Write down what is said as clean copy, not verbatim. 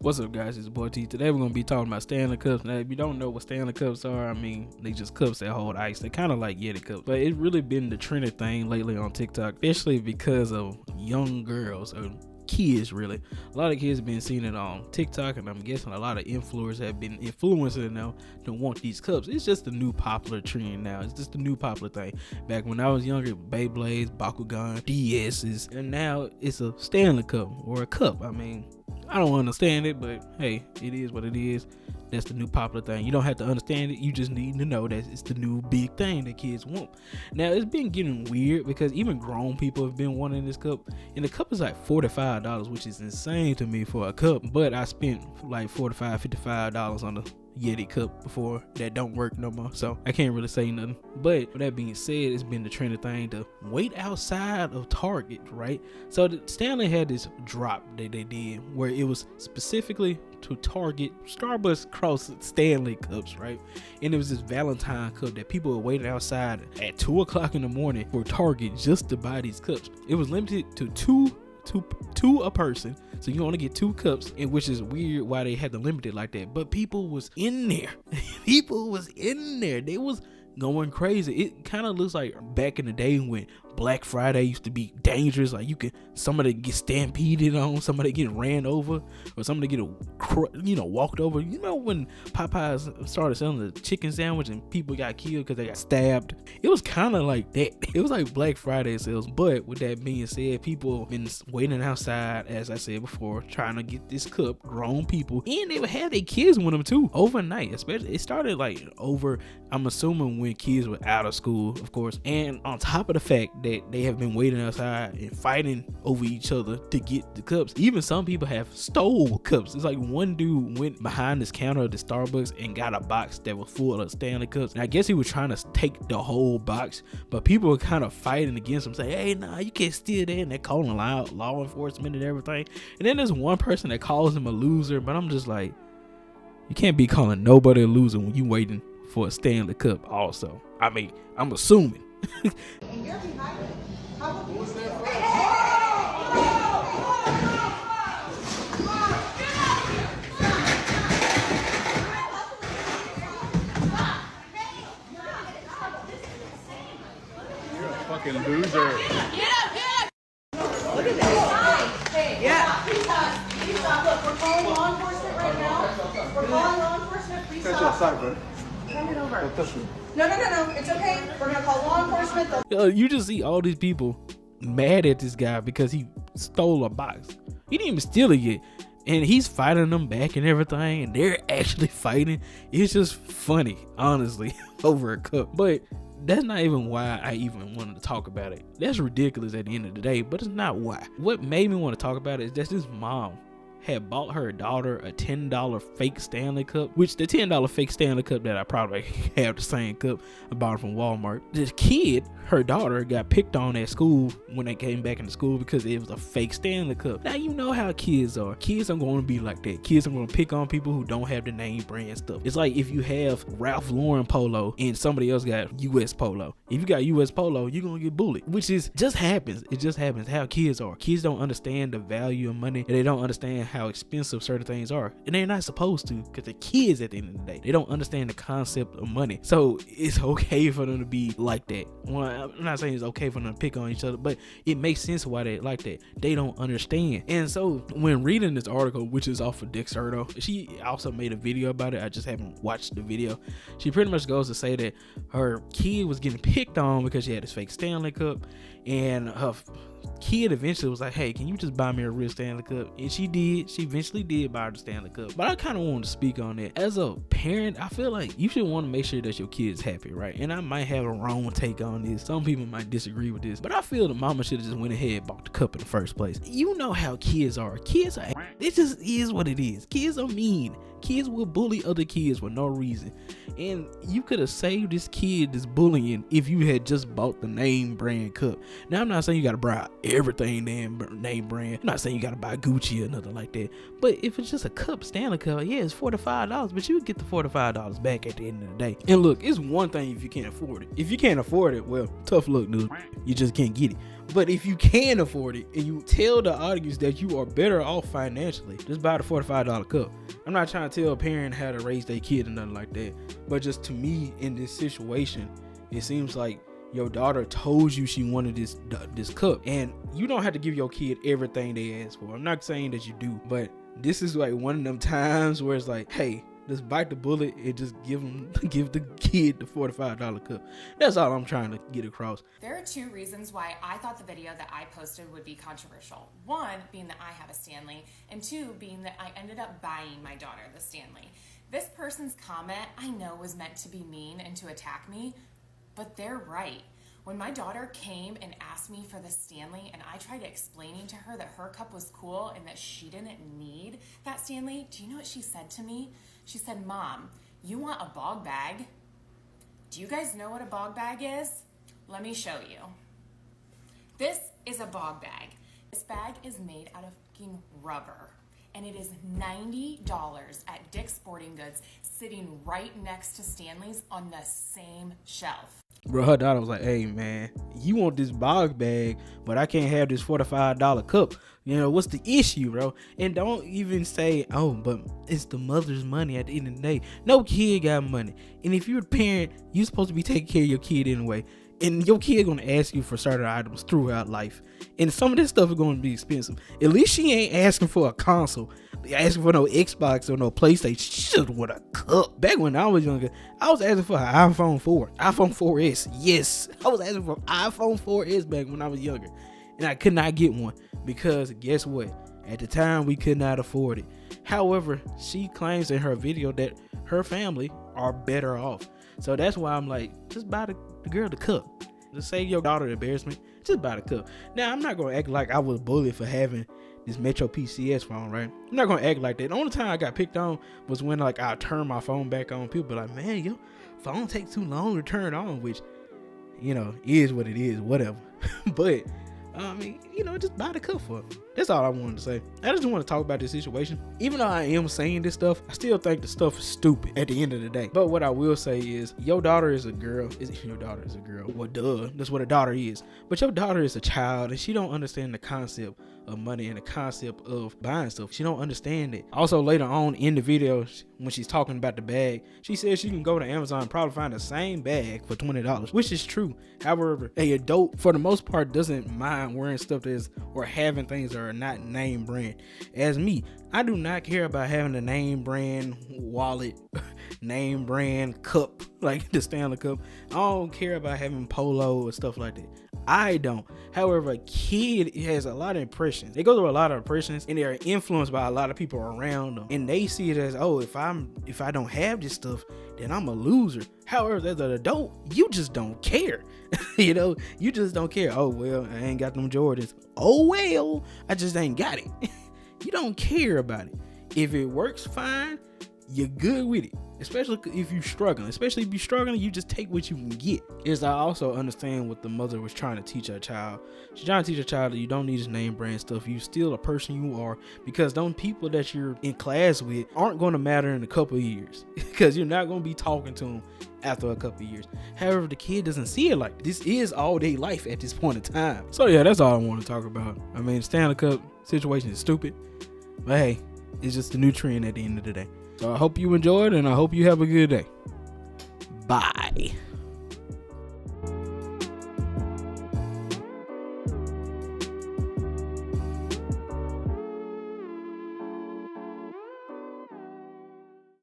What's up, guys? It's Boy T. Today we're gonna be talking about Stanley cups. Now, if you don't know what Stanley cups are, I mean, they just cups that hold ice. They're kind of like Yeti cups, but it's really been the trending thing lately on TikTok, especially because of young girls or kids. Really, a lot of kids have been seeing it on TikTok, and I'm guessing a lot of influencers have been influencing it now to want these cups. It's just a new popular trend now. It's just a new popular thing. Back when I was younger, Beyblades, Bakugan, DS's, and now it's a Stanley cup or a cup. I mean, I don't understand it, but hey, it is what it is. That's the new popular thing. You don't have to understand it. You just need to know that it's the new big thing that kids want. Now, it's been getting weird because even grown people have been wanting this cup. And the cup is like $45, which is insane to me for a cup. But I spent like $45, $55 on the Yeti cup before that don't work no more, so I can't really say nothing. But with that being said, it's been the trending thing to wait outside of Target, right? So Stanley had this drop that they did where it was specifically to target Starbucks cross Stanley cups, right? And it was this Valentine cup that people were waiting outside at 2 o'clock in the morning for Target just to buy these cups. It was limited to two a person, so you only get 2 cups, and which is weird why they had to limit it like that. But people was in there. They was going crazy. It kind of looks like back in the day when Black Friday used to be dangerous. Like somebody get stampeded on, somebody get ran over, or somebody get walked over. You know when Popeyes started selling the chicken sandwich and people got killed because they got stabbed? It was kind of like that. It was like Black Friday sales. But with that being said, people been waiting outside, as I said before, trying to get this cup. Grown people, and they would have their kids with them too overnight. Especially, it started like over, I'm assuming, when kids were out of school, of course. And on top of the fact that they have been waiting outside and fighting over each other to get the cups. Even some people have stole cups. It's like one dude went behind this counter of the Starbucks and got a box that was full of Stanley cups. And I guess he was trying to take the whole box, but people were kind of fighting against him, saying, hey, nah, you can't steal that. And they're calling law enforcement and everything. And then there's one person that calls him a loser, but I'm just like, you can't be calling nobody a loser when you waiting for a Stanley cup also. I mean, I'm assuming. And you're behind it. How about you stay You're a fucking loser. Look at this. Hey, yeah. Please stop. Look, we're calling law enforcement right now. We're calling law enforcement. Please stop. Catch you outside, bro. Turn it over. Don't touch me. No. It's okay. We're gonna call law enforcement. You just see all these people mad at this guy because he stole a box. He didn't even steal it yet, and he's fighting them back and everything, and they're actually fighting. It's just funny, honestly, over a cup. But that's not even why I even wanted to talk about it. That's ridiculous at the end of the day, but it's not why. What made me want to talk about it is that this mom had bought her daughter a $10 fake Stanley cup, which the $10 fake Stanley cup that I probably have the same cup I bought from Walmart. This kid, her daughter, got picked on at school when they came back into school because it was a fake Stanley cup. Now, you know how kids are. Kids are going to be like that. Kids are going to pick on people who don't have the name brand stuff. It's like if you have Ralph Lauren polo and somebody else got US polo. If you got US polo, you're going to get bullied, which is just happens. It just happens how kids are. Kids don't understand the value of money, and they don't understand how expensive certain things are, and they're not supposed to, because they're kids at the end of the day. They don't understand the concept of money, so it's okay for them to be like that. Well, I'm not saying it's okay for them to pick on each other, but it makes sense why they're like that. They don't understand. And so when reading this article, which is off of Dexerto, she also made a video about it. I just haven't watched the video. She pretty much goes to say that her kid was getting picked on because she had this fake Stanley cup, and her kid eventually was like, hey, can you just buy me a real Stanley cup? And she did. She eventually did buy her the Stanley cup. But I kind of wanted to speak on that. As a parent, I feel like you should want to make sure that your kid's happy, right? And I might have a wrong take on this. Some people might disagree with this, but I feel the mama should have just went ahead and bought the cup in the first place. You know how kids are. Kids are, it just is what it is. Kids are mean. Kids will bully other kids for no reason. And you could have saved this kid this bullying if you had just bought the name brand cup. Now, I'm not saying you got to buy everything name brand. I'm not saying you got to buy Gucci or nothing like that. But if it's just a cup, Stanley cup, yeah, it's $45, but you get the $45 back at the end of the day. And look, it's one thing if you can't afford it. If you can't afford it, well, tough luck, dude. You just can't get it. But if you can afford it and you tell the audience that you are better off financially, just buy the $45 cup. I'm not trying to tell a parent how to raise their kid or nothing like that. But just to me, in this situation, it seems like your daughter told you she wanted this cup, and you don't have to give your kid everything they ask for. I'm not saying that you do, but this is like one of them times where it's like, hey, just bite the bullet and just give the kid the $45 cup. That's all I'm trying to get across. There are two reasons why I thought the video that I posted would be controversial. One being that I have a Stanley, and two being that I ended up buying my daughter the Stanley. This person's comment I know was meant to be mean and to attack me, but they're right. When my daughter came and asked me for the Stanley and I tried explaining to her that her cup was cool and that she didn't need that Stanley, do you know what she said to me? She said, "Mom, you want a bog bag? Do you guys know what a bog bag is? Let me show you." This is a bog bag. This bag is made out of fucking rubber, and it is $90 at Dick's Sporting Goods, sitting right next to Stanley's on the same shelf. Bro, her daughter was like, hey man, you want this bog bag, but I can't have this $45 cup. You know, what's the issue, bro? And don't even say, oh, but it's the mother's money at the end of the day. No kid got money. And if you're a parent, you're supposed to be taking care of your kid anyway. And your kid gonna ask you for certain items throughout life. And some of this stuff is gonna be expensive. At least she ain't asking for a console, asking for no Xbox or no PlayStation. She just want a cup. Back when I was younger, I was asking for an iPhone 4, iPhone 4S. Yes, I was asking for an iPhone 4S back when I was younger. And I could not get one because guess what? At the time, we could not afford it. However, she claims in her video that her family are better off. So that's why I'm like, just buy the girl the cup. Just save your daughter the embarrassment. Just buy the cup. Now, I'm not going to act like I was bullied for having this Metro PCS phone, right? I'm not going to act like that. The only time I got picked on was when like I turned my phone back on. People be like, man, your phone takes too long to turn on, which, you know, is what it is, whatever. But I mean, you know, just buy the cup for it. That's all I wanted to say. I just want to talk about this situation. Even though I am saying this stuff, I still think the stuff is stupid at the end of the day. But what I will say is, your daughter is a girl. Your daughter is a girl. Well, duh. That's what a daughter is. But your daughter is a child, and she don't understand the concept of money and the concept of buying stuff. She don't understand it. Also, later on in the video, when she's talking about the bag, she says she can go to Amazon and probably find the same bag for $20, which is true. However, a adult, for the most part, doesn't mind wearing stuff that is, or having things that are not name brand. As me, I do not care about having a name brand wallet, name brand cup, like the Stanley cup. I don't care about having Polo or stuff like that. I don't. However, a kid has a lot of impressions. They go through a lot of impressions, and they are influenced by a lot of people around them. And they see it as, oh, if I don't have this stuff, then I'm a loser. However, as an adult, you just don't care. You know, you just don't care. Oh, well, I ain't got them Jordans. Oh, well, I just ain't got it. You don't care about it. If it works fine, you're good with it. Especially if you're struggling. Especially if you're struggling, you just take what you can get. Is I also understand what the mother was trying to teach her child. She's trying to teach her child that you don't need this name brand stuff. You still a person you are, because those people that you're in class with aren't going to matter in a couple of years, because you're not going to be talking to them after a couple of years. However, the kid doesn't see it like this. Is all day life at this point in time. So yeah, that's all I want to talk about. I mean, Stanley Cup situation is stupid, but hey, it's just a new trend at the end of the day. So I hope you enjoyed, and I hope you have a good day. Bye.